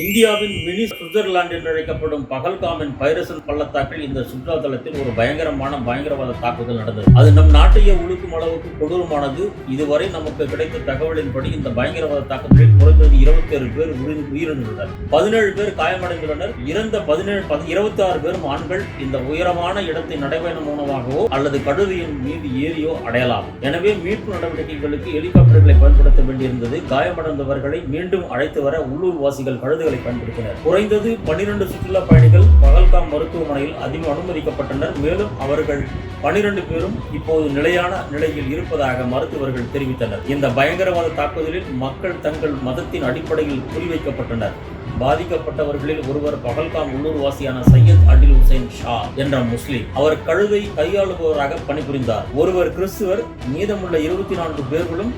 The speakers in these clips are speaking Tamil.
இந்தியாவின் மினி சுவிட்சர்லாந்து என்று அழைக்கப்படும் பகல்காமின் பைரசன் பள்ளத்தாக்கில் இந்த சுற்றுலா தலத்தில் ஒரு பயங்கரவாத தாக்குதல் நடந்தது. அது நம் நாட்டையே உழுக்கும் அளவுக்கு கொடூரமானது. இதுவரை நமக்கு கிடைத்த தகவலின்படி இந்த பயங்கரவாத தாக்குதலில் குறைந்தது 27 பேர் உயிரிழந்துள்ளனர், 17 பேர் காயமடைந்துள்ளனர். இறந்த 26 பேரும் ஆண்கள். இந்த உயரமான இடத்தை நடைபயணம் மூலமாகவோ அல்லது கழுதையின் மீது ஏறியோ அடையலாம். எனவே மீட்பு நடவடிக்கைகளுக்கு ஹெலிகாப்டர்களை பயன்படுத்த வேண்டியிருந்தது. காயமடைந்தவர்களை மீண்டும் அழைத்து வர உள்ளூர் வாசிகள் கழுதுகளை பயன்படுத்தினர். குறைந்தது 12 சுற்றுலா பயணிகள் பகல்காம் மருத்துவமனையில் அனுமதிக்கப்பட்டனர். மேலும் அவர்கள் 12 பேரும் இப்போது நிலையான நிலையில் இருப்பதாக மருத்துவர்கள் தெரிவித்தனர். இந்த பயங்கரவாத தாக்குதலில் மக்கள் தங்கள் மதத்தின் அடிப்படையில் குறிவைக்கப்பட்டனர். பாதிக்கப்பட்டவர்களில் ஒருவர் பகல்காம் உள்ளூர்வாசியான சையத் அடில் ஹுசைன் ஷா என்ற முஸ்லிம். அவர் கழுதை கையாளுபவராக பணிபுரிந்தார். ஒருவர் கிறிஸ்துவர். மீதமுள்ள 24 பேர்களும்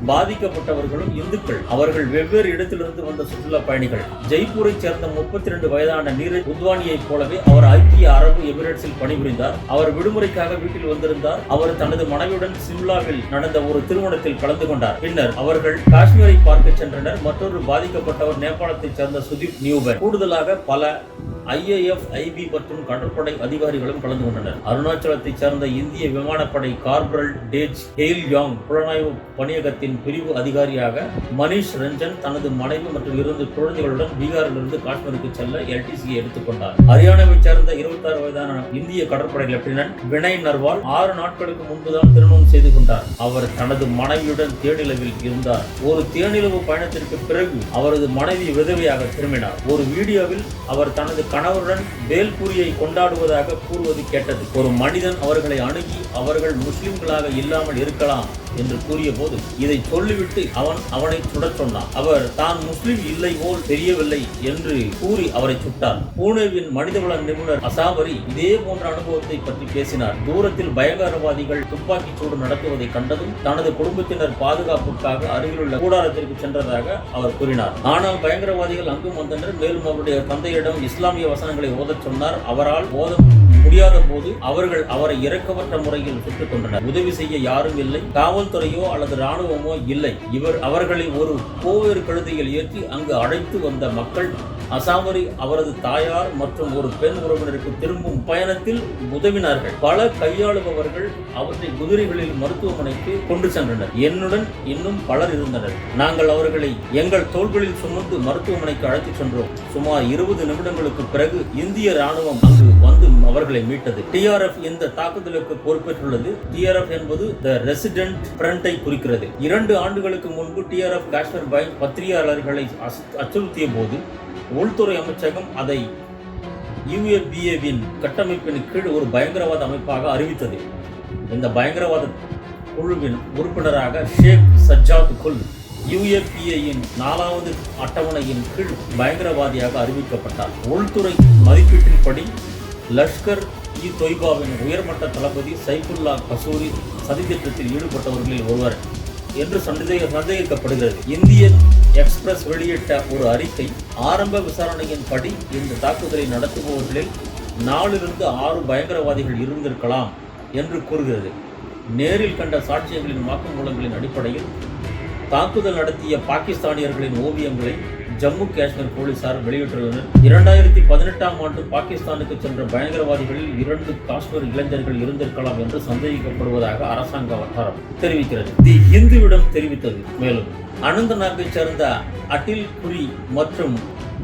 பாதிக்கப்பட்டவர்களும் இந்துக்கள். அவர்கள் வெவ்வேறு இடத்திலிருந்து வந்த சுற்றுலா பயணிகள். ஜெய்ப்பூரை சேர்ந்த 32 வயதான நீரஜ் உத்வானியைப் போலவே அவர் ஐக்கிய அரபு எமிரேட்ஸில் பணிபுரிந்தார். அவர் விடுமுறைக்காக வீட்டில் வந்திருந்தார். அவர் தனது மனைவியுடன் சிம்லாவில் நடந்த ஒரு திருமணத்தில் கலந்து கொண்டார். பின்னர் அவர்கள் காஷ்மீரை பார்க்க சென்றனர். மற்றொரு பாதிக்கப்பட்டவர் நேபாளத்தைச் சேர்ந்த சுதீப் நியூபன். கூடுதலாக பல IAF, IB மற்றும் கடற்படை அதிகாரிகளும் கலந்து கொண்டனர். அருணாச்சலத்தைச் சேர்ந்த இந்திய விமானப்படை கார்பரல் டேஜ் ஹெயில் யாங் புலனாய்வு பணியகத்தின் பிரிவு அதிகாரியாக மனிஷ் ரஞ்சன் தனது மனைவி மற்றும் 2 குழந்தைகளுடன் பீகாரிலிருந்து காஷ்மீருக்கு செல்ல LTCயை எடுத்துக்கொண்டார். ஹரியானாவைச் சேர்ந்த 26 வயதான இந்திய கடற்படை லெப்டினன்ட் வினய் நர்வால் 6 நாட்களுக்கு முன்புதான் திருமணம் செய்து கொண்டார். அவர் தனது மனைவியுடன் தேனிலவில் இருந்தார். ஒரு தேனிலவு பயணத்திற்கு பிறகு அவரது மனைவி விதவையாக திரும்பினார். ஒரு வீடியோவில் அவர் தனது கணவருடன் வேல்பூரியை கொண்டாடுவதாக கூறுவது கேட்டது. ஒரு மனிதன் அவர்களை அணுகி அவர்கள் முஸ்லிம்களாக இல்லாமல் இருக்கலாம் என்று கூறிய போது இதை சொல்லிவிட்டு அவனை சுடச் சொன்னான். அவர் தான் முஸ்லிம் இல்லை போல் தெரியவில்லை என்று கூறி அவரை சுட்டார். பூனேவின் மனிதவள நிபுணர் அசாபரி இதே போன்ற அனுபவத்தை பற்றி பேசினார். தூரத்தில் பயங்கரவாதிகள் துப்பாக்கி சூடு நடத்துவதை கண்டதும் தனது குடும்பத்தினர் பாதுகாப்புக்காக அருகிலுள்ள கூடாரத்திற்கு சென்றதாக அவர் கூறினார். ஆனால் பயங்கரவாதிகள் அங்கும் வந்தனர். மேலும் அவருடைய தந்தையிடம் இஸ்லாமிய வசனங்களை ஓதச் சொன்னார். அவரால் ஓத முடியாத போது அவர்கள் அவரை இரக்கமற்ற முறையில் சுட்டுக் கொண்டனர். உதவி செய்ய யாரும் இல்லை. காவல்துறையோ அல்லது ராணுவமோ இல்லை. அவர்களை ஒரு கோவேறு கழுதையில் ஏற்றி அங்கு அழைத்து வந்த மக்கள் அசாமரி அவரது தாயார் மற்றும் ஒரு பெண் உறவினருக்கு திரும்பும் பயணத்தில் உதவினார்கள். பல கையாளுபவர்கள் அவற்றை குதிரைகளில் மருத்துவமனைக்கு கொண்டு சென்றனர். என்னுடன் இன்னும் பலர் இருந்தனர். நாங்கள் அவர்களை எங்கள் தோள்களில் சுமந்து மருத்துவமனைக்கு அழைத்து சென்றோம். சுமார் 20 நிமிடங்களுக்கு பிறகு இந்திய ராணுவம் அங்கு வந்து அவர்களை மீட்டது. TRF இந்த தாக்குதலுக்கு பொறுப்பேற்றுள்ளது. TRF என்பது தி ரெசிடென்ட் ஃப்ரண்டை குறிக்கிறது. 2 ஆண்டுகளுக்கு முன்பு TRF காஷ்மீர் பத்திரிகையாளர்களை அச்சுறுத்திய போது உள்துறை அமைச்சகம் அதை UAPAவின் கட்டமைப்பின் கீழ் ஒரு பயங்கரவாத அமைப்பாக அறிவித்தது. இந்த பயங்கரவாத குழுவின் உறுப்பினராக ஷேக் சஜ்ஜாத் குல் UAPAவின் 4வது அட்டவணையின் கீழ் பயங்கரவாதியாக அறிவிக்கப்பட்டார். உள்துறை மதிப்பீட்டின்படி லஷ்கர் தொய்பாவின் உயர்மட்ட தளபதி சைஃபுல்லா கசூரி சதித்திட்டத்தில் ஈடுபட்டவர்களில் ஒருவர் என்று சந்தேகிக்கப்படுகிறது. இந்தியன் எக்ஸ்பிரஸ் வெளியிட்ட ஒரு அறிக்கை ஆரம்ப விசாரணையின் படி இந்த தாக்குதலை நடத்துபவர்களில் 4 to 6 பயங்கரவாதிகள் இருந்திருக்கலாம் என்று கூறுகிறது. நேரில் கண்ட சாட்சியங்களின் வாக்குமூலங்களின் அடிப்படையில் தாக்குதல் நடத்திய பாகிஸ்தானியர்களின் ஓவியங்களை ஜம்மு காஷ்மீர் போலீசார் வெளியிட்டுள்ளனர். 2018ஆம் ஆண்டு பாகிஸ்தானுக்கு சென்ற பயங்கரவாதிகளில் 2 காஷ்மீர் இளைஞர்கள் இருந்திருக்கலாம் என்று சந்தேகிக்கப்படுவதாக அரசாங்க வட்டாரம் தெரிவிக்கிறது. தி ஹிந்துவிடம் தெரிவித்தது. மேலும் அனந்தநாகை சேர்ந்த அட்டில் புரி மற்றும்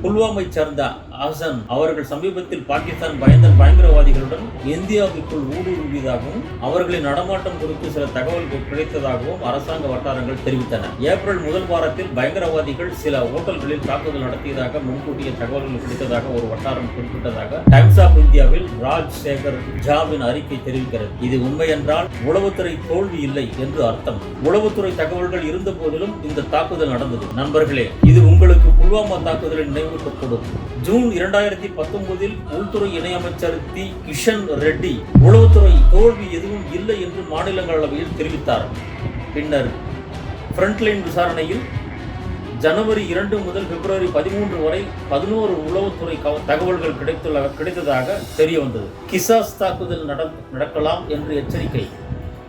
புல்வாமை சேர்ந்த அஹ்சன் அவர்கள் சமீபத்தில் பாகிஸ்தான் பயங்கரவாதிகளுடன் இந்தியாவுக்குள் ஊடுருவியதாகவும் அவர்களின் நடமாட்டம் குறித்து சில தகவல்கள் கிடைத்ததாகவும் அரசாங்க வட்டாரங்கள் தெரிவித்தன. ஏப்ரல் முதல் வாரத்தில் பயங்கரவாதிகள் சில ஓட்டல்களில் தாக்குதல் நடத்தியதாக முன்கூட்டிய தகவல்கள் கிடைத்ததாக ஒரு வட்டாரம் குறிப்பிட்டதாக டைம்ஸ் ஆஃப் இந்தியாவில் ராஜ் சேகர் ஜாவின் அறிக்கை தெரிவிக்கிறது. இது உண்மை என்றால் உளவுத்துறை தோல்வி இல்லை என்று அர்த்தம். உளவுத்துறை தகவல்கள் இருந்த போதிலும் இந்த தாக்குதல் நடந்தது. நண்பர்களே, இது உங்களுக்கு புல்வாமா தாக்குதலின் நினைவூட்டக்கூடும். ஜூன் 2019 உள்துறை இணையமைச்சர் தி கிஷன் ரெட்டி உளவுத்துறை தோல்வி எதுவும் இல்லை என்று மாநிலங்களவையில் தெரிவித்தார். பின்னர் ஃப்ரண்ட்லைன் விசாரணையில் ஜனவரி 2 முதல் பிப்ரவரி 13 வரை 11 உளவுத்துறை தகவல்கள் கிடைத்ததாக தெரிய வந்தது. கிசாஸ் தாக்குதல் நடக்கலாம் என்று எச்சரிக்கை.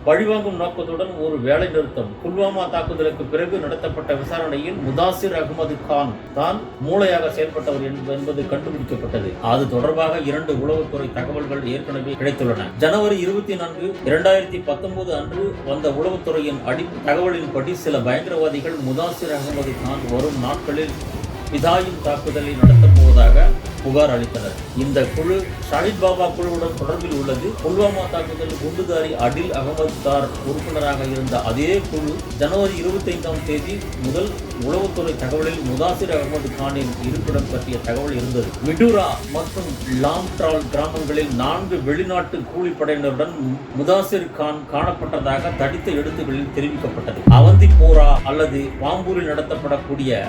பழிவாங்கும் நோக்கத்துடன் ஒரு வேலை நிறுத்தம். புல்வாமா தாக்குதலுக்கு பிறகு நடத்தப்பட்ட விசாரணையில் முதாசிர் அகமது கான் தான் மூளையாக செயல்பட்டவர் என்பது கண்டுபிடிக்கப்பட்டது. அது தொடர்பாக 2 உளவுத்துறை தகவல்கள் ஏற்கனவே கிடைத்துள்ளன. ஜனவரி 24, 2019 அன்று வந்த உளவுத்துறையின் தகவலின்படி சில பயங்கரவாதிகள் முதாசிர் அகமது கான் வரும் நாட்களில் பிதாயின் தாக்குதலை நடத்தப் போவதாக புகார் அளித்தனர். இந்த குழு ஷாஹித் பாபா குழுவுடன் தொடர்பில் உள்ளது. புல்வாமா தாக்குதல் குண்டுதாரி அடில் அகமது தார் உறுப்பினராக இருந்த அதே குழு ஜனவரி 25ஆம் தேதி முதல் உளவுத்துறை தகவலில் முதாசிர் அகமது கானின் இருப்பிடம் பற்றிய தகவல் இருந்தது. மிடுரா மற்றும் லாம்ட்ரால் கிராமங்களில் 4 வெளிநாட்டு கூலிப்படையினருடன் முதாசிர் கான் காணப்பட்டதாக தடித்த எழுத்துக்களில் தெரிவிக்கப்பட்டது. அவந்திப்போரா அல்லது பாம்பூரில் நடத்தப்படக்கூடிய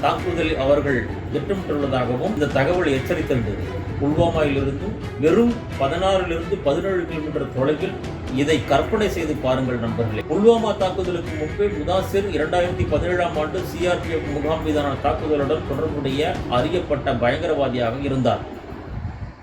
தாக்குதலில் அவர்கள் திட்டமிட்டுள்ளதாகவும் இந்த தகவல் எச்சரித்திருந்தது. புல்வாமாவிலிருந்து வெறும் 16 கிலோமீட்டர் தொலைவில். இதை கற்பனை செய்து பாருங்கள் நண்பர்களே. புல்வாமா தாக்குதலுக்கு முன்பே முதாசிர் 2017ஆம் ஆண்டு சிஆர்பிஎஃப் முகாம் மீதான தாக்குதலுடன் தொடர்புடைய அறியப்பட்ட பயங்கரவாதியாக இருந்தார்.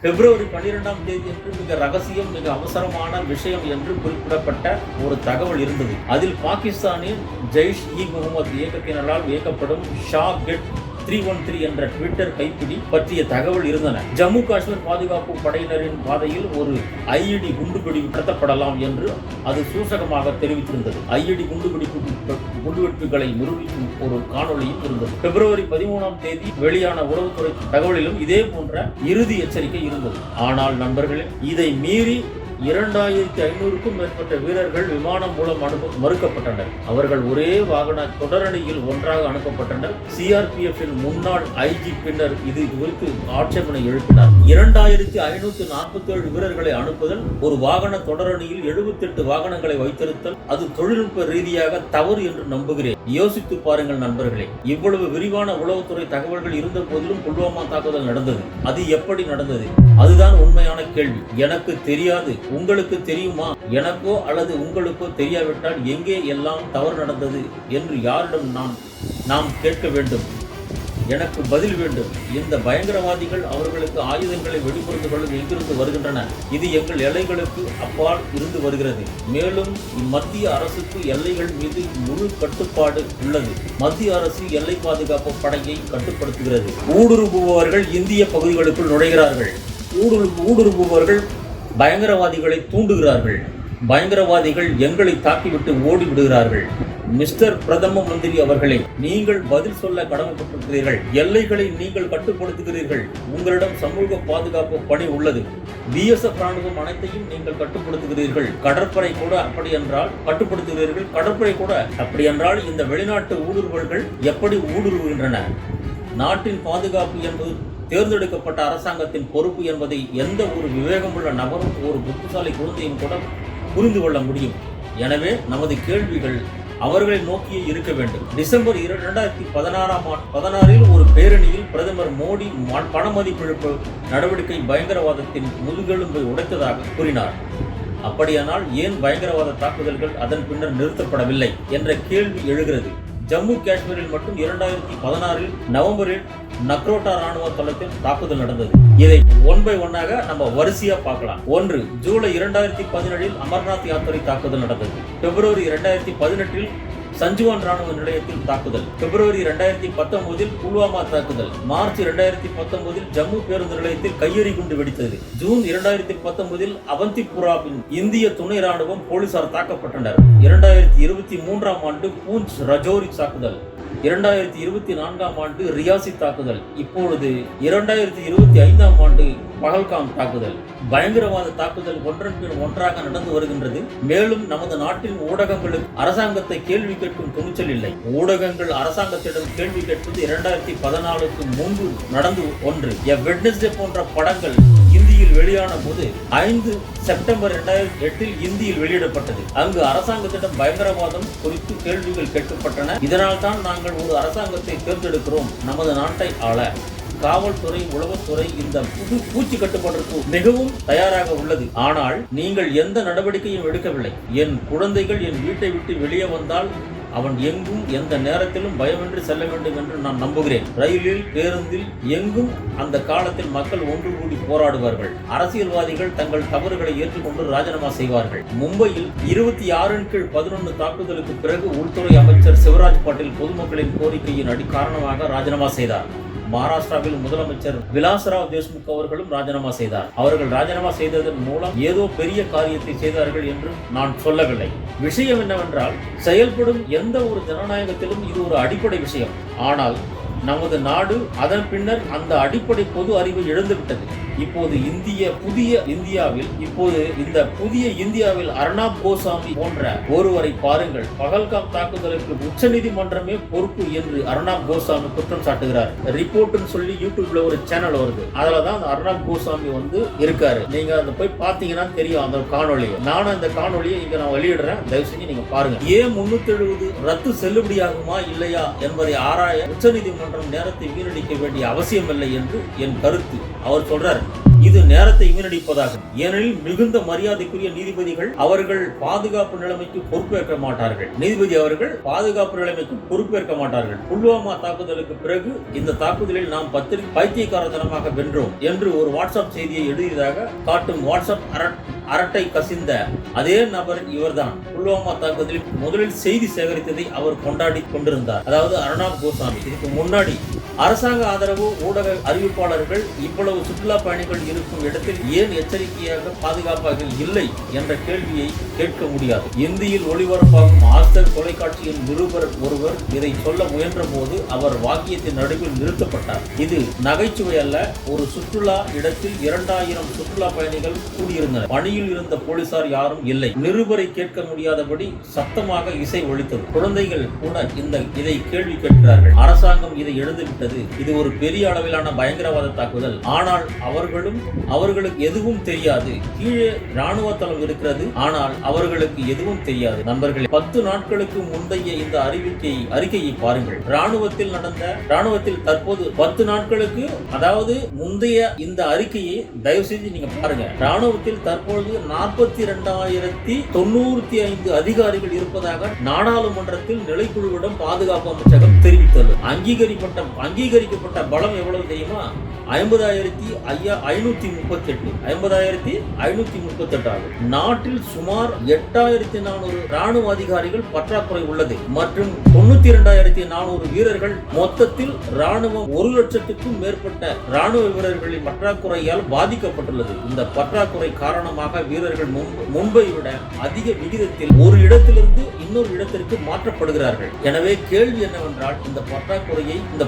பிப்ரவரி 12ஆம் தேதி என்று மிக ரகசியம், மிக அவசரமான விஷயம் என்று குறிப்பிடப்பட்ட ஒரு தகவல் இருந்தது. அதில் பாகிஸ்தானின் ஜெய்ஷ்-இ-முகமது இயக்கத்தினரால் இயக்கப்படும் ஷா-கெட் 313 என்ற ட்விட்டர் கைப்பிடி பற்றிய தகவல் இருந்தன. ஜம்மு காஷ்மீர் பாதுகாப்பு படையினரின் பாதையில் ஒரு ஐஇடி குண்டுவெடிப்பு நடத்தப்படலாம் என்று அது சூசகமாக தெரிவித்திருந்தது. ஐஇடி குண்டுவெடிப்புகளை நிரூபிக்கும் ஒரு காணொலியும் இருந்தது. பிப்ரவரி 13ஆம் தேதி வெளியான உளவுத்துறை தகவலிலும் இதே போன்ற இறுதி எச்சரிக்கை இருந்தது. ஆனால் நண்பர்களே, இதை மீறி 2500க்கும் மேற்பட்ட வீரர்கள் விமானம் மூலம் மறுக்கப்பட்டனர். அவர்கள் ஒரே வாகன தொடரணியில் ஒன்றாக அனுப்பப்பட்டனர். சிஆர்பிஎஃப் முன்னாள் ஐஜி பின்னர் இது குறித்து ஆட்சேபனை எழுப்பினார். 2547 வீரர்களை அனுப்புதல், ஒரு வாகன தொடரணியில் 78 வாகனங்களை வைத்திருத்தல், அது தொழில்நுட்ப ரீதியாக தவறு என்று நம்புகிறேன். யோசித்து பாருங்கள் நண்பர்களே. இவ்வளவு விரிவான உளவுத்துறை தகவல்கள் இருந்த போதிலும் புல்வாமா தாக்குதல் நடந்தது. அது எப்படி நடந்தது? அதுதான் உண்மையான கேள்வி. எனக்கு தெரியாது. உங்களுக்கு தெரியுமா? எனக்கோ அல்லது உங்களுக்கோ தெரியாவிட்டால் எங்கே எல்லாம் தவறு நடந்தது என்று யாரிடம் நாம் கேட்க வேண்டும்? எனக்கு பதில் வேண்டும். இந்த பயங்கரவாதிகள் அவர்களுக்கு ஆயுதங்களை வெடிபுரிந்து கொள்ளும் எங்கிருந்து வருகின்றன? இது எங்கள் எல்லைகளுக்கு அப்பால் இருந்து வருகிறது. மேலும் மத்திய அரசுக்கு எல்லைகள் மீது முழு கட்டுப்பாடு உள்ளது. மத்திய அரசு எல்லை பாதுகாப்பு படையை கட்டுப்படுத்துகிறது. ஊடுருவுபவர்கள் இந்திய பகுதிகளுக்குள் நுழைகிறார்கள். ஊடுருவுபவர்கள் பயங்கரவாதிகளை தூண்டுகிறார்கள். பயங்கரவாதிகள் எங்களை தாக்கிவிட்டு ஓடிவிடுகிறார்கள். மிஸ்டர் பிரதம மந்திரி அவர்களே, நீங்கள் பதில் சொல்ல கடமைப்பட்டிருக்கிறீர்கள். எல்லைகளை நீங்கள் கட்டுப்படுத்துகிறீர்கள். உங்களிடம் சமூக பாதுகாப்பு பணி உள்ளது. பிஎஸ்எஃப் ராணுவம் அனைத்தையும் நீங்கள் கட்டுப்படுத்துகிறீர்கள். கடற்படை கூட அப்படி என்றால் கட்டுப்படுத்துகிறீர்கள். கடற்படை கூட அப்படி என்றால் இந்த வெளிநாட்டு ஊடுருவல்கள் எப்படி ஊடுருவுகின்றன? நாட்டின் பாதுகாப்பு என்பது தேர்ந்தெடுக்கப்பட்ட அரசாங்கத்தின் பொறுப்பு என்பதை எந்த ஒரு விவேகமுள்ள நபரும் ஒரு புத்திசாலி குழந்தையும் கூட புரிந்து கொள்ள முடியும். எனவே நமது கேள்விகள் அவர்களை நோக்கியே இருக்க வேண்டும். டிசம்பர் 2016 ஒரு பேரணியில் பிரதமர் மோடி பணமதிப்பிழப்பு நடவடிக்கை பயங்கரவாதத்தின் முதுகெலும்பை உடைத்ததாக கூறினார். அப்படியானால் ஏன் பயங்கரவாத தாக்குதல்கள் அதன் பின்னர் நிறுத்தப்படவில்லை என்ற கேள்வி எழுகிறது. ஜம்மு காஷ்மீரில் மட்டும் 2016 நவம்பரில் நக்ரோட்டா ராணுவ தளத்தில் தாக்குதல் நடந்தது. இதை ஒன் பை ஒன்னாக நம்ம வரிசையா பார்க்கலாம். 1. ஜூலை 2017 அமர்நாத் யாத்திரை தாக்குதல் நடந்தது. பிப்ரவரி 2018 சஞ்சுவான் ராணுவ நிலையத்தில் தாக்குதல். பிப்ரவரி 2019 புல்வாமா தாக்குதல். மார்ச் 2019 ஜம்மு பேருந்து நிலையத்தில் கையெறி குண்டு வெடித்தது. ஜூன் 2019 அவந்திப்புராவின் இந்திய துணை ராணுவம் போலீசார் தாக்கப்பட்டனர். 2023ஆம் ஆண்டு பூஞ்ச் ரஜோரி தாக்குதல். 2024ஆம் ஆண்டு ரியாசி தாக்குதல். இப்பொழுது 2025ஆம் ஆண்டு பகல்காம் தாக்குதல். பயங்கரவாத தாக்குதல் ஒன்றன் பின் ஒன்றாக நடந்து வருகின்றது. மேலும் நமது நாட்டின் ஊடகங்களுக்கு அரசாங்கத்தை கேள்வி கேட்கும் துணிச்சல் இல்லை. ஊடகங்கள் அரசாங்கத்திடம் கேள்வி கேட்பது 2014க்கு முன்பு நடந்து ஒன்று. வெட்னஸ்டே போன்ற படங்கள் இந்தியில் வெளியான போது 5 செப்டம்பர் 2008 இந்தியில் வெளியிடப்பட்டது. அங்கு அரசாங்கத்திடம் பயங்கரவாதம் குறித்து கேள்விகள் கேட்கப்பட்டன. இதனால் தான் நாங்கள் ஒரு அரசாங்கத்தை தேர்ந்தெடுக்கிறோம் நமது நாட்டை ஆள. காவல்துறை, உளவுத்துறை இந்த பூச்சி கட்டுப்பாட்டிற்கு மிகவும் தயாராக உள்ளது. ஆனால் நீங்கள் எந்த நடவடிக்கையும் எடுக்கவில்லை. என் குழந்தைகள் என் வீட்டை விட்டு வெளியே வந்தால் அவன் எங்கும் எந்த நேரத்திலும் பயமின்றி செல்ல வேண்டும் என்று நான் நம்புகிறேன். ரயிலில், பேருந்தில், எங்கும் அந்த காலத்தில் மக்கள் ஒன்று கூடி போராடுவார்கள். அரசியல்வாதிகள் தங்கள் தவறுகளை ஏற்றுக்கொண்டு ராஜினாமா செய்வார்கள். மும்பையில் 26/11 தாக்குதலுக்கு பிறகு உள்துறை அமைச்சர் சிவராஜ் பாட்டீல் பொதுமக்களின் கோரிக்கையின் காரணமாக ராஜினாமா செய்தார். மகாராஷ்டிராவில் முதலமைச்சர் விலாஸ்ராவ் தேஷ்முக் அவர்களும் ராஜினாமா செய்தார். அவர்கள் ராஜினாமா செய்ததன் மூலம் ஏதோ பெரிய காரியத்தை செய்தார்கள் என்று நான் சொல்லவில்லை. விஷயம் என்னவென்றால், செயல்படும் எந்த ஒரு ஜனநாயகத்திலும் இது ஒரு அடிப்படை விஷயம். ஆனால் நமது நாடு அதன் பின்னர் அந்த அடிப்படை பொது அறிவை இழந்துவிட்டது. இப்போது இந்த புதிய இந்தியாவில் அர்னாப் கோசாமி போன்ற ஒருவரை பாருங்கள். பகல்காம் தாக்குதலுக்கு உச்சநீதிமன்றமே பொறுப்பு என்று அர்னாப் கோசாமி குற்றம் சாட்டுகிறார். ரிப்போர்ட்னு சொல்லி யூடியூப்ல ஒரு சேனல் வருது. அதுலதான் அந்த அர்னாப் கோசாமி இருக்காரு. நீங்க அதை போய் பாத்தீங்கன்னா தெரியும் அந்த காணொலியை. நானும் அந்த காணொலியை இங்க நான் வெளியிடுறேன், தயவு செஞ்சு நீங்க பாருங்க. ஏன் 370 ரத்து செல்லுபடியாகுமா இல்லையா என்பதை ஆராய உச்சநீதிமன்றம் நேரத்தை வீணடிக்க வேண்டிய அவசியம் இல்லை என்று என் கருத்து. அவர் சொல்றார், இது நேரத்தை வீணடிப்பதாகும். ஏனெனில் மிகுந்த மரியாதைக்குரிய நீதிபதிகள் அவர்கள் பாதுகாப்பு நிலைமைக்கு பொறுப்பேற்க மாட்டார்கள். புல்வாமா தாக்குதலுக்கு பிறகு இந்த தாக்குதலில் நாம் பைத்தியக்காரத்தனமாக வென்றோம் என்று ஒரு வாட்ஸ்அப் செய்தியை எழுதியதாக காட்டும் வாட்ஸ்அப் அரட்டை கசிந்த அதே நபர் இவர்தான். புல்வாமா தாக்குதலில் முதலில் செய்தி சேகரித்ததை அவர் கொண்டாடி கொண்டிருந்தார். அதாவது அர்னாப் கோசாமி. இதுக்கு முன்னாடி அரசாங்க ஆதரவு ஊடக அறிவிப்பாளர்கள் இவ்வளவு சுற்றுலா பயணிகள் இருக்கும் இடத்தில் ஏன் எச்சரிக்கையாக பாதுகாப்பாக இல்லை என்ற கேள்வியை கேட்க முடியாது. இந்தியில் ஒளிபரப்பாகும் ஆஸ்தர் தொலைக்காட்சியின் நிருபர் ஒருவர் இதை சொல்ல முயன்ற போது அவர் வாக்கியத்தின் நடுவில் நிறுத்தப்பட்டார். இது நகைச்சுவை அல்ல. ஒரு சுற்றுலா இடத்தில் 2000 சுற்றுலா பயணிகள் கூடியிருந்தனர். பணியில் இருந்த போலீசார் யாரும் இல்லை. நிருபரை கேட்க முடியாதபடி சத்தமாக இசை ஒலித்தது. குழந்தைகள் கூட இதை கேள்வி கேட்கிறார்கள். அரசாங்கம் இதை எழுதிவிட்டது. இது ஒரு பெரிய அளவிலான பயங்கரவாத தாக்குதல். ஆனால் அவர்களுக்கு எதுவும் தெரியாது. கீழே ராணுவ தளம் இருக்கிறது, ஆனால் அவர்களுக்கு எதுவும் தெரியாது. நண்பர்களே, 10 நாட்களுக்கு முந்தைய இந்த அறிக்கையை பாருங்கள். ராணுவத்தில் தற்போது 10 நாட்களுக்கு, அதாவது முந்தைய இந்த அறிக்கையை தயவு செஞ்சு நீங்க பாருங்க. ராணுவத்தில் தற்பொழுது 42,095 அதிகாரிகள் இருப்பதாக நாடாளுமன்றத்தில் நிலைக்குழுவிடம் பாதுகாப்பு அமைச்சகம் தெரிவித்துள்ளது. அங்கீகரிக்கப்பட்ட பலம் எவ்வளவு தெரியுமா? 50,538 ஆகும். நாட்டில் சுமார் 8,400 ராணுவ அதிகாரிகள் பற்றாக்குறை உள்ளது மற்றும் 92,400 வீரர்கள். மொத்தத்தில் ராணுவம் 1,00,000க்கும் மேற்பட்ட ராணுவ வீரர்களின் பற்றாக்குறையால் பாதிக்கப்பட்டுள்ளது. இந்த பற்றாக்குறை காரணமாக வீரர்கள் முன்பை விட அதிக விகிதத்தில் ஒரு இடத்திலிருந்து இன்னொரு இடத்திற்கு மாற்றப்படுகிறார்கள். எனவே கேள்வி என்னவென்றால், இந்த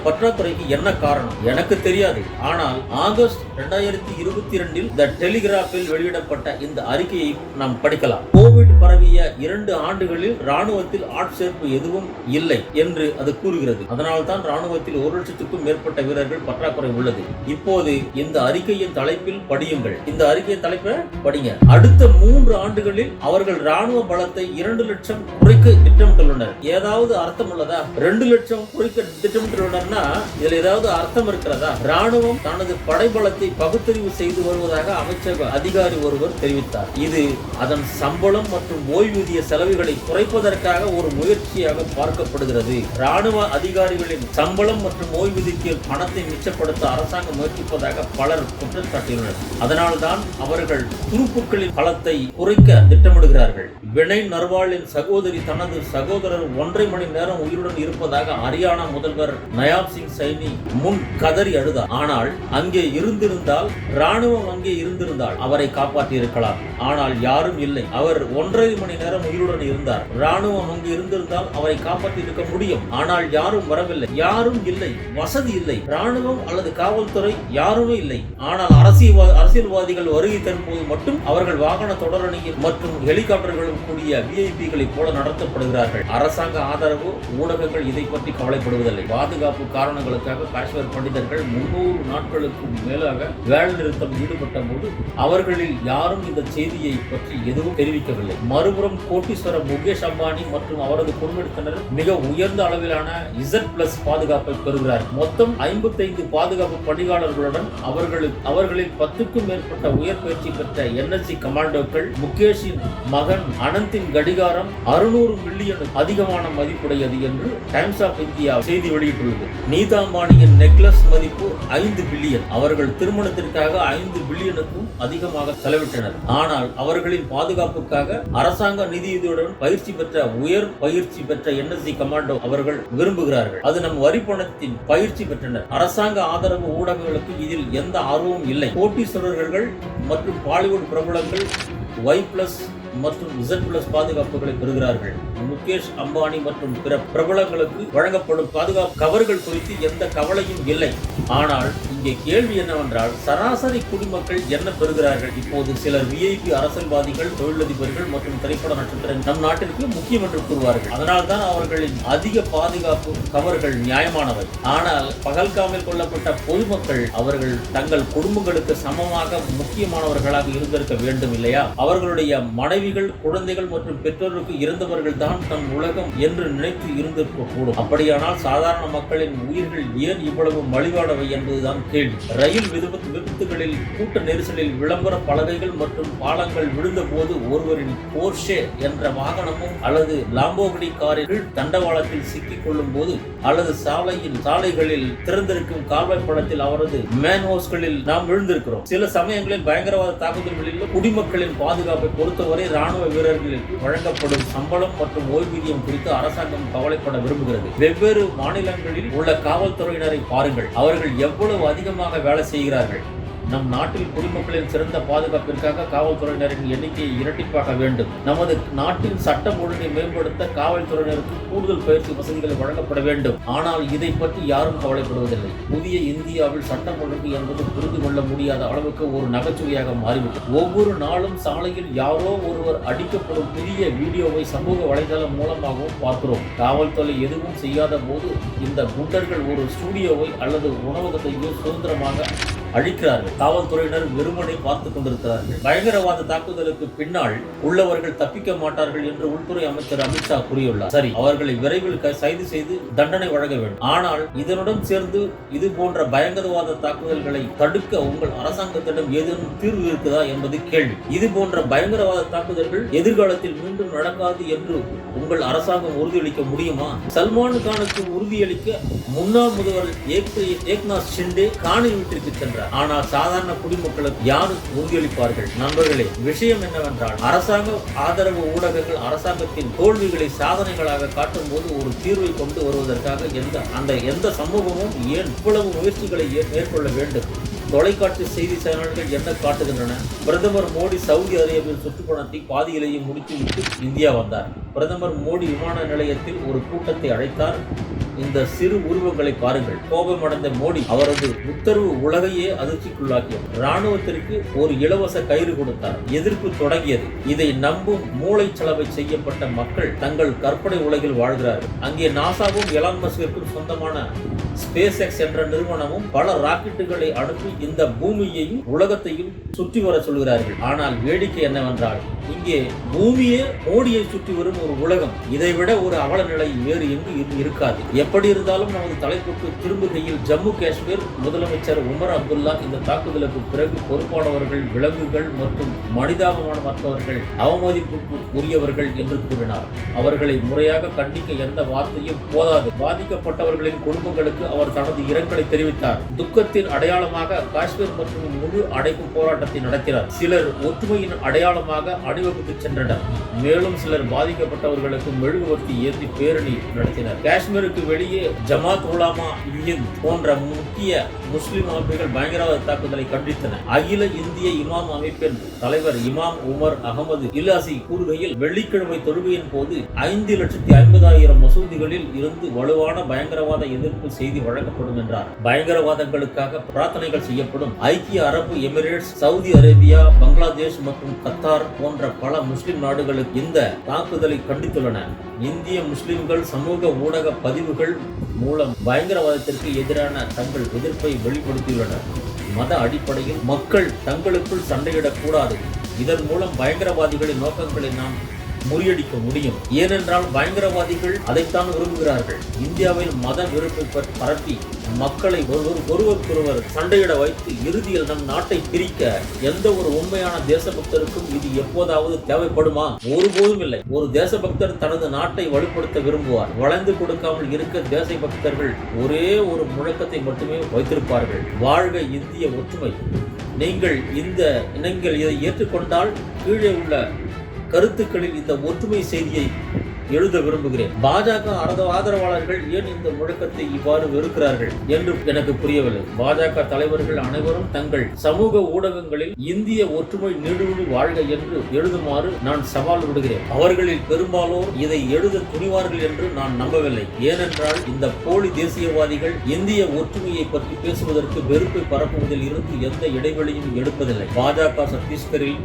பற்றாக்குறைக்கு என்ன காரணம்? எனக்கு தெரியாது. ஆனால் ஆகஸ்ட் 2022 தி டெலிகிராஃபில் வெளியிடப்பட்ட இந்த அறிக்கையை நாம் படிக்கலாம். கோவிட் பரவிய 2 ஆண்டுகளில் ராணுவத்தில் ஆட்சேர்ப்பு எதுவும் இல்லை என்று அது கூறுகிறது. அதனால்தான் ராணுவத்தில் 1,00,000க்கும் மேற்பட்ட வீரர்கள் பற்றாக்குறை உள்ளது. இப்போது இந்த அறிக்கையின் தலைப்பில் படியுங்கள். இந்த அறிக்கையின் தலைப்பை படிங்க. அடுத்த 3 ஆண்டுகளில் அவர்கள் ராணுவ பலத்தை 2,00,000 குறைக்க திட்டமிட்டுள்ளனர். ஏதாவது அர்த்தம் உள்ளதா? 2,00,000 குறைக்க திட்டமிட்டுள்ளனர்னா இதுல ஏதாவது அர்த்தம் இருக்கிறதா? ராணுவம் தனது படைபலத்தை பகுத்தறிவு செய்து வருவதாக அமைச்சக அதிகாரி ஒருவர் தெரிவித்தார். இது அதன் சம்பளம் மற்றும் ஓய்வூதிய செலவுகளை குறைப்பதற்காக ஒரு முயற்சியாக பார்க்கப்படுகிறது. ராணுவ அதிகாரிகளின் சம்பளம் மற்றும் ஓய்வூதியக்கு பணத்தை மிச்சப்படுத்த அரசாங்கம் முயற்சிப்பதாக பலர் குற்றம் சாட்டியுள்ளனர். அதனால்தான் அவர்கள் துருப்புக்களின் பலத்தை குறைக்க திட்டமிடுகிறார்கள். வினய் நர்வாலின் சகோதரி தனது சகோதரர் 1.5 மணி நேரம் உயிருடன் இருப்பதாக ஹரியானா முதல்வர் நயாப் சிங் சைனி முன் கதறி அழுதார். ஆனால் ராணுவம் அங்கே இருந்திருந்தால் அவரை காப்பாற்றி இருக்கலாம். ஆனால் யாரும் இல்லை. அவர் 1.5 மணி நேரம் உயிருடன் இருந்தார். ராணுவம் அங்கு இருந்திருந்தால் அவரை காப்பாற்றி இருக்க முடியும். ஆனால் யாரும் வரவில்லை. யாரும் இல்லை. வசதி இல்லை. ராணுவம் அல்லது காவல்துறை யாருமே இல்லை. ஆனால் அரசியல்வாதிகள் வருகை தரும்போது மட்டும் அவர்கள் வாகன தொடரணியில் மற்றும் ஹெலிகாப்டர்களும் கூடிய விஐபிகளை போல நடத்தப்படுகிறார்கள். அரசாங்க ஆதரவு ஊடகங்கள் இதை பற்றி கவலைப்படுவதில்லை. பாதுகாப்பு காரணங்களுக்காக காஷ்மீர் பண்டிதர்கள் 300 நாட்களுக்கு மேலாக வேலை நிறுத்தம் ஈடுபட்ட போது அவர்களில் யாரும் இந்த செய்தியை பற்றி எதுவும் தெரிவிக்கவில்லை. மறுபுறம் கோட்டீஸ்வரர் முகேஷ் அம்பானி மற்றும் அவரது குடும்பத்தினர் மிக உயர்ந்த அளவிலான Z+ பாதுகாப்பை பெறுகிறார். மொத்தம் 55 பாதுகாப்பு பணியாளர்களுடன் அவர்களில் 10க்கும் மேற்பட்ட உயர் பயிற்சி பெற்ற NSG NSC கமாண்டோக்கள் முகேஷின் மகன் அனந்தின் கடிகாரம் 600 மில்லியன் அதிகமான மதிப்புடையது என்று டைம்ஸ் ஆஃப் இந்தியா செய்தி வெளியிட்டுள்ளது. நீதா அம்பானியின் நெக்லஸ் மதிப்பு 5 பில்லியன். அவர்கள் திருமணத்திற்காக 5 பில்லியனுக்கும் அதிகமாக செலவிட்டனர். ஆனால் அவர்களின் பாதுகாப்புக்காக அரசாங்க நிதியுதவியுடன் உயர் பயிற்சி பெற்ற NSC கமாண்டோ அவர்கள் விரும்புகிறார்கள். அது நம் வரி பணத்தின் பயிற்சி பெற்றனர். அரசாங்க ஆதரவு ஊடகங்களுக்கு இதில் எந்த ஆர்வமும் இல்லை. கோட்டீஸ்வரர்கள் மற்றும் பாலிவுட் பிரபலங்கள் Y+ மற்றும் Z+ பாதுகாப்புகளை பெறுகிறார்கள். முகேஷ் அம்பானி மற்றும் பிற பிரபலங்களுக்கு வழங்கப்படும் பாதுகாப்பு கவர்கள் குறித்து எந்த கவலையும் இல்லை. ஆனால் இங்கே கேள்வி என்னவென்றால், சராசரி குடிமக்கள் என்ன பெறுகிறார்கள்? இப்போது சிலர் VIP அரசியல்வாதிகள், தொழிலதிபர்கள் மற்றும் திரைப்பட நட்சத்திரங்கள் நம் நாட்டிற்கு முக்கியம் என்று கூறுவார்கள். அதனால்தான் அவர்களின் அதிக பாதுகாப்பு கவர்கள் நியாயமானவை. ஆனால் பகல்காமில் கொல்லப்பட்ட பொதுமக்கள் அவர்கள் தங்கள் குடும்பங்களுக்கு சமமாக முக்கியமானவர்களாக இருந்திருக்க வேண்டும் இல்லையா? அவர்களுடைய மனைவிகள், குழந்தைகள் மற்றும் பெற்றோருக்கு இறந்தவர்கள் தான் தம் உலகம் என்று நினைத்து இருந்திருக்க கூடும். அப்படியானால் சாதாரண மக்களின் உயிர்கள் ஏன் இவ்வளவு மலிவானவை என்பதுதான் கேள்வி. ரயில் விபத்துகளில், கூட்ட நெரிசலில், விளம்பர பலகைகள் மற்றும் பாலங்கள் விழுந்த போது ஒருவரின் போர்ஷே என்ற வாகனமும் அல்லது லாம்போகினி காரில் தண்டவாளத்தில் சிக்கிக் கொள்ளும் போது அல்லது சாலைகளில் திறந்திருக்கும் கால்வாய் படத்தில் அவரது மேன்ஹோஸ்களில் நாம் விழுந்திருக்கிறோம். சில சமயங்களில் பயங்கரவாத தாக்குதல்களில் குடிமக்களின் பாதுகாப்பை பொறுத்தவரை ராணுவ வீரர்களுக்கு வழங்கப்படும் சம்பளம் மற்றும் ஓய்வூதியம் குறித்து அரசாங்கம் கவலைப்பட விரும்புகிறது. வெவ்வேறு மாநிலங்களில் உள்ள காவல்துறையினரை பாருங்கள். அவர்கள் எவ்வளவு அதிகமாக வேலை செய்கிறார்கள். நம் நாட்டில் குடிமக்களின் சிறந்த பாதுகாப்பிற்காக காவல்துறையினரின் எண்ணிக்கையை இரட்டிப்பாக்க வேண்டும். நமது நாட்டின் சட்டம் ஒழுங்கை மேம்படுத்த காவல்துறையினருக்கு கூடுதல் பயிற்சி வசதிகள் வழங்கப்பட வேண்டும். ஆனால் இதை பற்றி யாரும் கவலைப்படுவதில்லை. புதிய இந்தியாவில் சட்டம் ஒழுங்கு என்பது புரிந்து கொள்ள முடியாத அளவுக்கு ஒரு நகைச்சுவையாக மாறிவிட்டது. ஒவ்வொரு நாளும் சாலையில் யாரோ ஒருவர் அடிக்கப்படும் புதிய வீடியோவை சமூக வலைதளம் மூலமாகவும் பார்க்கிறோம். காவல்துறை எதுவும் செய்யாத போது இந்த குண்டர்கள் ஒரு ஸ்டுடியோவை அல்லது உணவகத்தையோ சுதந்திரமாக அழிக்கிறார்கள். காவல்துறையினர் வெறுமனை பார்த்துக் கொண்டிருக்கிறார்கள். பயங்கரவாத தாக்குதலுக்கு பின்னால் உள்ளவர்கள் தப்பிக்க மாட்டார்கள் என்று உள்துறை அமைச்சர் அமித்ஷா கூறியுள்ளார். சரி, அவர்களை விரைவில் கைது செய்து தண்டனை வழங்க வேண்டும். ஆனால் இதனுடன் சேர்ந்து இது போன்ற பயங்கரவாத தாக்குதல்களை தடுக்க உங்கள் அரசாங்கத்திடம் ஏதேனும் தீர்வு இருக்குதா என்பது கேள்வி. இது போன்ற பயங்கரவாத தாக்குதல்கள் எதிர்காலத்தில் மீண்டும் நடக்காது என்று உங்கள் அரசாங்கம் உறுதியளிக்க முடியுமா? சல்மான் கானுக்கு உறுதியளிக்க முன்னாள் முதல்வர் ஏக்நாத் ஷிண்டே கானின் வீட்டிற்கு சென்றார். ஆனால் சாதாரண குடிமக்களுக்கு யார் உறுதியளிப்பார்கள்? நண்பர்களே, விஷயம் என்னவென்றால், அரசாங்க ஆதரவு ஊடகங்கள் அரசாங்கத்தின் தோல்விகளை சாதனைகளாக காட்டும் போது ஒரு தீர்வை கொண்டு வருவதற்காக எந்த சமூகமும் ஏன் இவ்வளவு முயற்சிகளை மேற்கொள்ள வேண்டும்? தொலைக்காட்சி செய்தி சேனல்கள் என்ன காட்டுகின்றன? பிரதமர் மோடி சவுதி அரேபிய சுற்றுப்பயணத்தை பாதியிலேயே முடித்துவிட்டு இந்தியா வந்தார். பிரதமர் மோடி விமான நிலையத்தில் ஒரு கூட்டத்தை அழைத்தார். இந்த சிறு உருவங்களை பாருங்கள். கோபமடைந்த மோடி அவரது உத்தரவு உலகையே அதிர்ச்சிக்குள்ளாக்கியது. ராணுவத்திற்கு ஒரு இலவச கயிறு கொடுத்தார். எதிர்ப்பு தொடங்கியது. இதை நம்பும் மூளைச்சலவை செய்யப்பட்ட மக்கள் தங்கள் கற்பனை உலகில் வாழ்கிறார்கள். அங்கே நாசாவும் எலான் மஸ்கிற்கும் சொந்தமான SpaceX என்ற நிறுவனமும் பல ராக்கெட்டுகளை அனுப்பி இந்த பூமியையும் உலகத்தையும் சுற்றி வர சொல்கிறார்கள். ஆனால் வேடிக்கை என்னவென்றால், இங்கே பூமியே மோடியை சுற்றி வரும் ஒரு உலகம். இதைவிட ஒரு அவல நிலை வேறு எங்கு இருக்காது. எப்படி இருந்தாலும் நமது தலைப்புக்கு திரும்புகையில், ஜம்மு காஷ்மீர் முதலமைச்சர் உமர் அப்துல்லா இந்த தாக்குதலுக்கு பிறகு பொறுப்பானவர்கள் விலங்குகள் மற்றும் மனிதாபமானவர்கள், அவமதிப்புக்கு உரியவர்கள் என்று கூறினார். அவர்களை முறையாக கண்டிக்க எந்த வார்த்தையும் போதாது. பாதிக்கப்பட்டவர்களின் குடும்பங்களுக்கு அவர் தனது இரங்கலை தெரிவித்தார். துக்கத்தின் அடையாளமாக காஷ்மீர் மற்றும் முழு அடைப்பு போராட்டத்தை நடத்தினார். சிலர் ஒற்றுமையின் அடையாளமாக அணிவகுத்து சென்றனர். மேலும் சிலர் பாதிக்கப்பட்டவர்களுக்கு மெழுகுவர்த்தி ஏற்றி பேரணி நடத்தினர். காஷ்மீருக்கு வெளியே ஜமாத் உலமா ஹிந்த் போன்ற முக்கிய முஸ்லிம் அமைப்புகள் பயங்கரவாத தாக்குதலை கண்டித்தன. அகில இந்திய இமாம் அமைப்பின் தலைவர் இமாம் உமர் அகமது இல்லாசி கூறுகையில், வெள்ளிக்கிழமை தொழுகையின் போது 5,50,000 மசூதிகளில் இருந்து வலுவான பயங்கரவாத எதிர்ப்பு செய்தி வழங்கப்படும் என்றார். பயங்கரவாதங்களுக்காக பிரார்த்தனைகள் செய்யப்படும். ஐக்கிய அரபு எமிரேட்ஸ், சவுதி அரேபியா, பங்களாதேஷ் மற்றும் கத்தார் போன்ற பல முஸ்லிம் நாடுகளுக்கு இந்த தாக்குதலை கண்டித்துள்ளன. இந்திய முஸ்லிம்கள் சமூக ஊடக பதிவுகள் மூலம் பயங்கரவாதத்திற்கு எதிரான தங்கள் எதிர்ப்பை வெளிப்படுத்தியுள்ளனர். மத அடிப்படையில் மக்கள் தங்களுக்குள் சண்டையிடக்கூடாது. இதன் மூலம் பயங்கரவாதிகளின் நோக்கங்களை நாம் முறியடிக்க முடியும். ஏனென்றால் பயங்கரவாதிகள் அதைத்தான் விரும்புகிறார்கள். இந்தியாவில் மத வெறுப்பை பரப்பி மக்களை ஒருவருக்கொருவர் சண்டையிட வைத்து இறுதியில் நம் நாட்டை பிரிக்க எந்த ஒரு உண்மையான தேசபக்தருக்கும் இது எப்போதாவது தேவைப்படுமா? ஒருபோதும் இல்லை. ஒரு தேசபக்தர் தனது நாட்டை வலுப்படுத்த விரும்புவார். வளைந்து கொடுக்காமல் இருக்க தேசபக்தர்கள் ஒரே ஒரு முழக்கத்தை மட்டுமே வைத்திருப்பார்கள்: வாழ்க இந்திய ஒற்றுமை. நீங்கள் இதை ஏற்றுக்கொண்டால் கீழே உள்ள கருத்துக்களில் இந்த ஒற்றுமை செய்தியை எழுத விரும்புகிறேன். பாஜக ஆதரவாளர்கள் ஏன் இந்த முழக்கத்தை இவ்வாறு வெறுக்கிறார்கள் என்று எனக்கு புரியவில்லை. பாஜக தலைவர்கள் அனைவரும் தங்கள் சமூக ஊடகங்களில் இந்திய ஒற்றுமை நீடூழி வாழ்க என்று எழுதுமாறு நான் சவால் விடுகிறேன். அவர்களில் பெரும்பாலோர் இதை எழுத துணிவார்கள் என்று நான் நம்பவில்லை. ஏனென்றால் இந்த போலி தேசியவாதிகள் இந்திய ஒற்றுமையை பற்றி பேசுவதற்கு வெறுப்பை பரப்புவதில் இருந்து எந்த இடைவெளியும் எடுப்பதில்லை. பாஜக சத்தீஸ்கரில்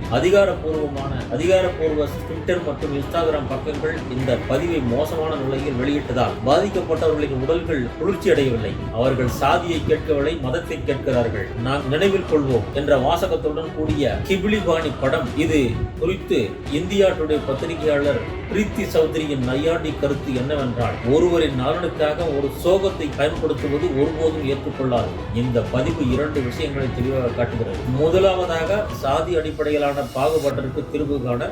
அதிகாரப்பூர்வ ட்விட்டர் மற்றும் இன்ஸ்டாகிராம் பக்கங்கள் இந்த பதிவை மோசமான நிலையில் வெளியிட்டதால் பாதிக்கப்பட்டவர்களின் உடல்கள் குளிர்ச்சி அடையவில்லை. அவர்கள் சாதியை கேட்கவில்லை, மதத்தை கேட்கிறார்கள். நாம் நினைவில் கொள்வோம் என்ற வாசகத்துடன் கூடிய கிபிலிபாணி படம். இது குறித்து இந்தியா டுடே பத்திரிகையாளர் பிரீத்தி சௌத்ரியின் நையாண்டி கருத்து என்னவென்றால், ஒருவரின் நலனுக்காக ஒரு சோகத்தை பயன்படுத்துவது ஒருபோதும் ஏற்றுக்கொள்ளாது. இந்த பதிவு 2 விஷயங்களை தெளிவாக காட்டுகிறது. முதலாவதாக, சாதி அடிப்படையிலான பாகுபாட்டிற்கு தீர்வு காண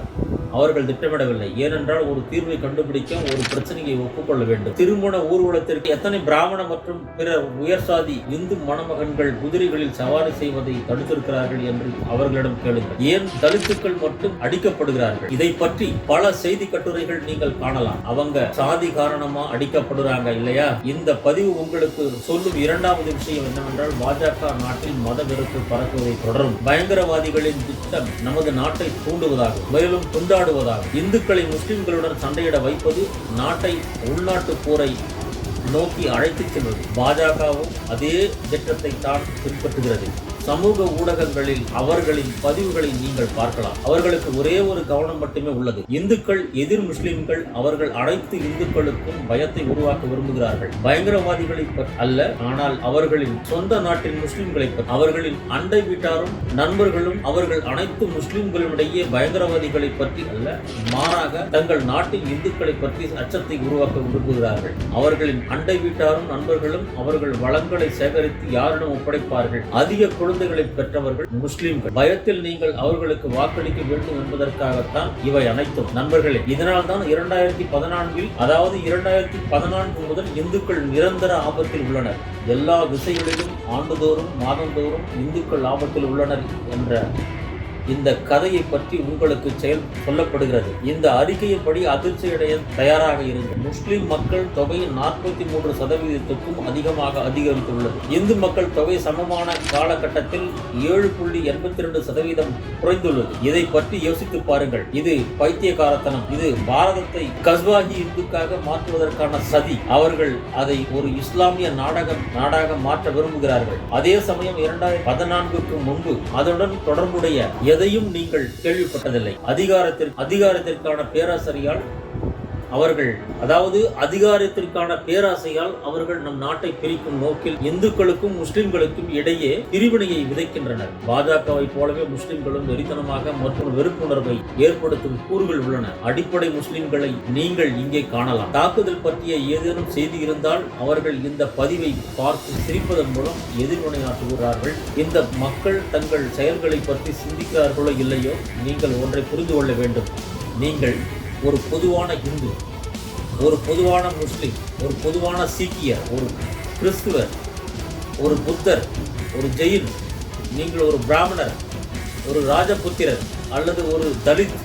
அவர்கள் திட்டமிடவில்லை. ஏனென்றால் ஒரு தீர்வை கண்டுபிடிக்க ஒரு பிரச்சனையை ஒப்புக்கொள்ள வேண்டும். திருமண ஊர்வலத்திற்கு எத்தனை பிராமண மற்றும் பிற உயர் சாதி இந்து மணமகன்கள் குதிரைகளில் சவாரி செய்வதை தடுத்திருக்கிறார்கள் என்று அவர்களிடம் கேளுங்கள். ஏன் தலித்துக்கள் மட்டும் அடிக்கப்படுகிறார்கள்? இதை பற்றி பல செய்தி கட்டுரைகள் நீங்கள் காணலாம். அவங்க சாதி காரணமா அடிக்கப்படுறாங்க இல்லையா? இந்த பதிவு உங்களுக்கு சொல்லும் 2வது விஷயம் என்னவென்றால், பாஜக நாட்டில் மத வெறுப்பு பரப்புவதை தொடரும். பயங்கரவாதிகளின் திட்டம் நமது நாட்டை தூண்டுவதாகும், மேலும் கொண்டாடுவதாகும். இந்துக்களை முஸ்லிம்களுடன் சண்டையிட வைப்பது நாட்டை உள்நாட்டு போரை நோக்கி அழைத்துச் செல்வது. பாஜகவும் அதே திட்டத்தை தான் பின்பற்றுகிறது. சமூக ஊடகங்களில் அவர்களின் பதிவுகளை நீங்கள் பார்க்கலாம். அவர்களுக்கு ஒரே ஒரு கவனம் மட்டுமே உள்ளது: இந்துக்கள் எதிர் முஸ்லிம்கள். அவர்கள் அனைத்து இந்துக்களுக்கும் பயத்தை உருவாக்க விரும்புகிறார்கள். பயங்கரவாதிகளை அல்ல, ஆனால் அவர்களின் சொந்த நாட்டின் முஸ்லிம்களை பற்றி. அவர்களின் அண்டை வீட்டாரும் நண்பர்களும் அவர்கள் அனைத்து முஸ்லிம்களிடையே பயங்கரவாதிகளை பற்றி அல்ல, மாறாக தங்கள் நாட்டின் இந்துக்களை பற்றி அச்சத்தை உருவாக்க விரும்புகிறார்கள். அவர்களின் அண்டை வீட்டாரும் நண்பர்களும் அவர்கள் வளங்களை சேகரித்து யாரிடம் ஒப்படைப்பார்கள்? அதிக குழந்தைகளை பெற்றவர்கள் முஸ்லிம்கள். பயத்தில் நீங்கள் அவர்களுக்கு வாக்களிக்க வேண்டும் என்பதற்காகத்தான் இவை அனைத்தும். நண்பர்களே, இதனால் தான் 2014 அதாவது 2014 முதல் இந்துக்கள் நிரந்தர ஆபத்தில் உள்ளனர். எல்லா திசைகளிலும் ஆண்டுதோறும் மாதந்தோறும் இந்துக்கள் ஆபத்தில் உள்ளனர் என்ற இந்த கதையை பற்றி உங்களுக்கு சொல்லப்படுகிறது. இந்த அறிக்கையின்படி அதிர்ச்சியடைய தயாராக இருந்த முஸ்லிம் மக்கள் தொகை 43% அதிகமாக அதிகரித்துள்ளது. இந்து மக்கள் தொகை சமமான காலகட்டத்தில் 7.82% குறைந்துள்ளது. இதை பற்றி யோசித்து பாருங்கள். இது பைத்தியக்காரத்தனம். இது பாரதத்தை கஸ்வாஹி இந்துக்காக மாற்றுவதற்கான சதி. அவர்கள் அதை ஒரு இஸ்லாமிய நாடாக மாற்ற விரும்புகிறார்கள். அதே சமயம் 2014 முன்பு அதனுடன் தொடர்புடைய எதையும் நீங்கள் கேள்விப்பட்டதில்லை. அதிகாரத்திற்கான பேராசையால் அவர்கள் நம் நாட்டை பிரிக்கும் நோக்கில் இந்துக்களுக்கும் முஸ்லிம்களுக்கும் இடையே பிரிவினையை விதைக்கின்றனர். பாஜகவை போலவே முஸ்லிம்களும் வெறித்தனமாக மற்றும் வெறுப்புணர்வை ஏற்படுத்தும் கூறுகள் உள்ளன. அடிப்படை முஸ்லிம்களை நீங்கள் இங்கே காணலாம். தாக்குதல் பற்றிய ஏதேனும் செய்தி இருந்தால் அவர்கள் இந்த பதிவை பார்த்து சிரிப்பதன் மூலம் எதிர்வினையாற்றுகிறார்கள். இந்த மக்கள் தங்கள் செயல்களை பற்றி சிந்திக்கிறார்களோ இல்லையோ, நீங்கள் ஒன்றை புரிந்து கொள்ள வேண்டும். நீங்கள் ஒரு பொதுவான இந்து, ஒரு பொதுவான முஸ்லிம், ஒரு பொதுவான சீக்கியர், ஒரு கிறிஸ்துவர், ஒரு புத்தர், ஒரு ஜெயின், நீங்கள் ஒரு பிராமணர், ஒரு ராஜபுத்திரர் அல்லது ஒரு தலித்,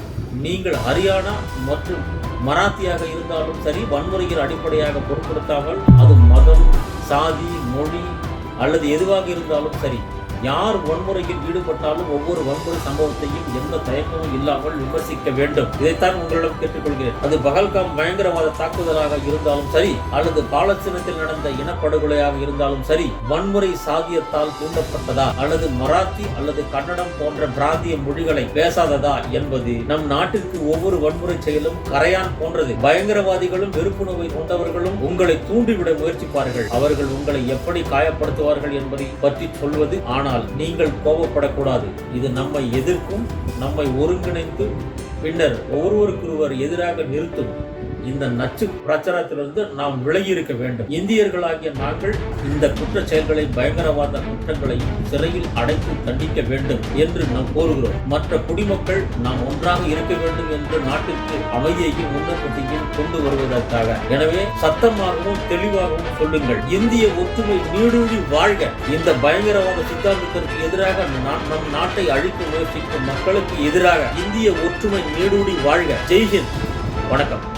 நீங்கள் ஹரியானா மற்றும் மராத்தியாக இருந்தாலும் சரி, வன்முறையின் அடிப்படையாக பொருட்படுத்தாமல் அது மதம், சாதி, மொழி அல்லது எதுவாக இருந்தாலும் சரி, யார் வன்முறையில் ஈடுபட்டாலும் ஒவ்வொரு வன்முறை சம்பவத்தையும் எந்த தயக்கமும் இல்லாமல் விமர்சிக்க வேண்டும். இதைத்தான் உங்களிடம் கேட்டுக்கொள்கிறேன். அது பகல்காம் பயங்கரவாத தாக்குதலாக இருந்தாலும் சரி, அல்லது பாலஸ்தீனத்தில் நடந்த இனப்படுகொலையாக இருந்தாலும் சரி, வன்முறை சாதியத்தால் தூண்டப்பட்டதா அல்லது மராத்தி அல்லது கன்னடம் போன்ற பிராந்திய மொழிகளை பேசாததா என்பது நம் நாட்டிற்கு ஒவ்வொரு வன்முறை செயலும் கரையான் போன்றது. பயங்கரவாதிகளும் வெறுப்புணர்வை கொண்டவர்களும் உங்களை தூண்டிவிட முயற்சிப்பார்கள். அவர்கள் உங்களை எப்படி காயப்படுத்துவார்கள் என்பதை பற்றி சொல்வது. ஆனால் நீங்கள் கோபப்படக்கூடாது. இது நம்மை எதிர்க்கும், நம்மை ஒருங்கிணைத்து பின்னர் ஒருவருக்கொருவர் எதிராக நிறுத்தும் இந்த நச்சு பிரச்சாரத்திலிருந்து நாம் விலகி இருக்க வேண்டும். இந்தியர்களாகிய நாங்கள் இந்த குற்ற செயல்களை, பயங்கரவாத குற்றங்களை சிறையில் அடைத்து தண்டிக்க வேண்டும் என்று நாம் கோருகிறோம். மற்ற குடிமக்கள் நாம் ஒன்றாக இருக்க வேண்டும் என்று நாட்டிற்கு அமைதியையும் முன்னேற்றத்தையும் கொண்டு வருவதற்காக. எனவே சத்தமாகவும் தெளிவாகவும் சொல்லுங்கள், இந்திய ஒற்றுமை நீடூழி வாழ்க. இந்த பயங்கரவாத சித்தாந்தத்திற்கு எதிராக நம் நாட்டை அழிக்க முயற்சிக்கும் மக்களுக்கு எதிராக இந்திய ஒற்றுமை நீடூழி வாழ்க. ஜெய்ஹிந்த். வணக்கம்.